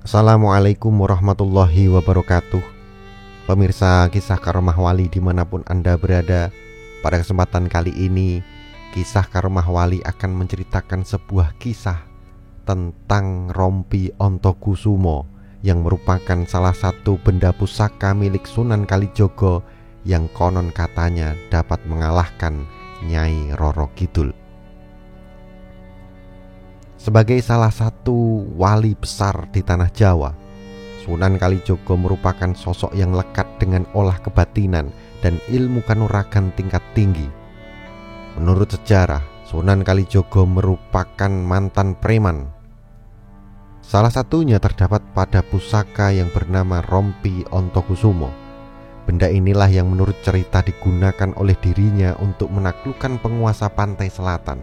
Assalamualaikum warahmatullahi wabarakatuh. Pemirsa kisah karomah wali dimanapun Anda berada, pada kesempatan kali ini kisah karomah wali akan menceritakan sebuah kisah tentang rompi Ontokusumo yang merupakan salah satu benda pusaka milik Sunan Kalijogo yang konon katanya dapat mengalahkan Nyai Roro Kidul. Sebagai salah satu wali besar di tanah Jawa, Sunan Kalijogo merupakan sosok yang lekat dengan olah kebatinan dan ilmu kanuragan tingkat tinggi. Menurut sejarah, Sunan Kalijogo merupakan mantan preman. Salah satunya terdapat pada pusaka yang bernama rompi Ontokusumo. Benda inilah yang menurut cerita digunakan oleh dirinya untuk menaklukkan penguasa pantai selatan,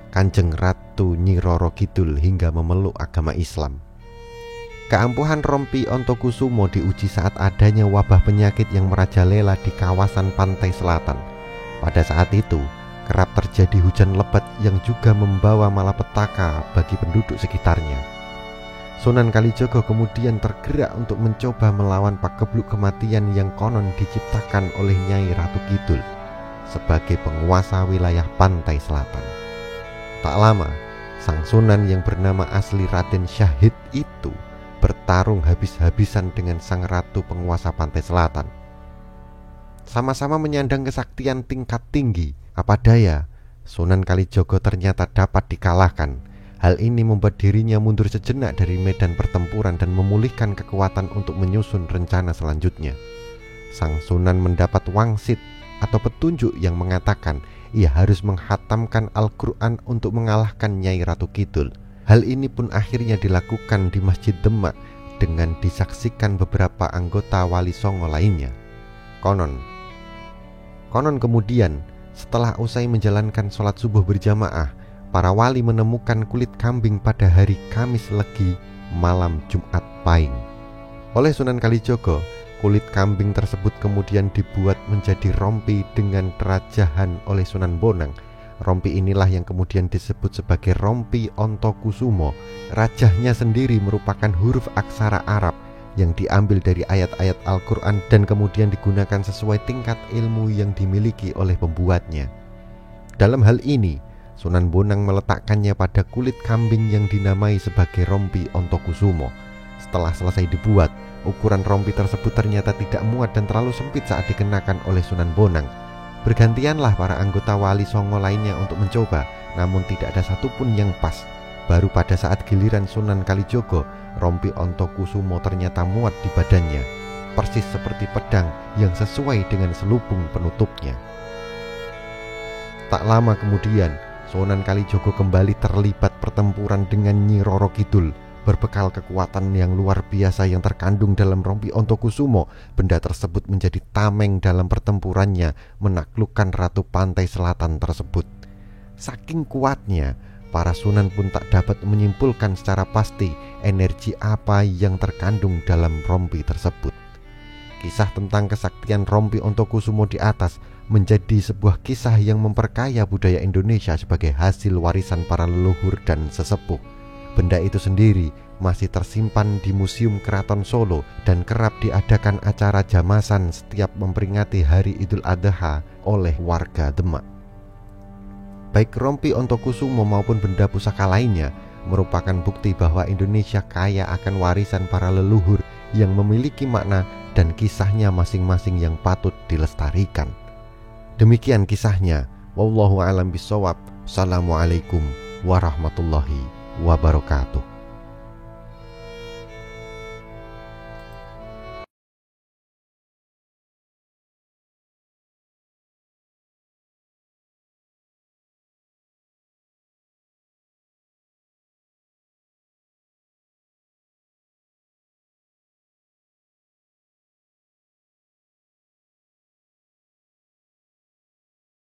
Kanjeng Ratu Nyi Roro Kidul, hingga memeluk agama Islam. Keampuhan rompi Ontokusumo diuji saat adanya wabah penyakit yang merajalela di kawasan pantai selatan. Pada saat itu, kerap terjadi hujan lebat yang juga membawa malapetaka bagi penduduk sekitarnya. Sunan Kalijogo kemudian tergerak untuk mencoba melawan pagebluk kematian yang konon diciptakan oleh Nyai Ratu Kidul sebagai penguasa wilayah pantai selatan. Tak lama, sang Sunan yang bernama asli Raden Syahid itu bertarung habis-habisan dengan sang ratu penguasa pantai selatan. Sama-sama menyandang kesaktian tingkat tinggi, apa daya Sunan Kalijogo ternyata dapat dikalahkan. Hal ini membuat dirinya mundur sejenak dari medan pertempuran dan memulihkan kekuatan untuk menyusun rencana selanjutnya. Sang Sunan mendapat wangsit atau petunjuk yang mengatakan ia harus menghatamkan Al-Quran untuk mengalahkan Nyai Ratu Kidul. Hal ini pun akhirnya dilakukan di Masjid Demak dengan disaksikan beberapa anggota Wali Songo lainnya. Konon kemudian setelah usai menjalankan sholat subuh berjamaah, para wali menemukan kulit kambing pada hari Kamis Legi malam Jumat Pahing. Oleh Sunan Kalijogo, kulit kambing tersebut kemudian dibuat menjadi rompi dengan terajahan oleh Sunan Bonang. Rompi inilah yang kemudian disebut sebagai rompi Ontokusumo. Rajahnya sendiri merupakan huruf aksara Arab yang diambil dari ayat-ayat Al-Quran dan kemudian digunakan sesuai tingkat ilmu yang dimiliki oleh pembuatnya. Dalam hal ini, Sunan Bonang meletakkannya pada kulit kambing yang dinamai sebagai rompi Ontokusumo. Setelah selesai dibuat, ukuran rompi tersebut ternyata tidak muat dan terlalu sempit saat dikenakan oleh Sunan Bonang. Bergantianlah para anggota Wali Songo lainnya untuk mencoba, namun tidak ada satupun yang pas. Baru pada saat giliran Sunan Kalijogo, rompi Ontokusumo ternyata muat di badannya, persis seperti pedang yang sesuai dengan selubung penutupnya. Tak lama kemudian, Sunan Kalijogo kembali terlibat pertempuran dengan Nyi Roro Kidul. Berbekal kekuatan yang luar biasa yang terkandung dalam rompi Ontokusumo, benda tersebut menjadi tameng dalam pertempurannya menaklukkan Ratu Pantai Selatan tersebut. Saking kuatnya, para sunan pun tak dapat menyimpulkan secara pasti energi apa yang terkandung dalam rompi tersebut. Kisah tentang kesaktian rompi Ontokusumo di atas menjadi sebuah kisah yang memperkaya budaya Indonesia sebagai hasil warisan para leluhur dan sesepuh. Benda itu sendiri masih tersimpan di Museum Keraton Solo dan kerap diadakan acara jamasan setiap memperingati Hari Idul Adha oleh warga Demak. Baik rompi Ontokusumo maupun benda pusaka lainnya merupakan bukti bahwa Indonesia kaya akan warisan para leluhur yang memiliki makna dan kisahnya masing-masing yang patut dilestarikan. Demikian kisahnya. Wallahu a'lam bishawab. Assalamualaikum warahmatullahi wabarakatuh.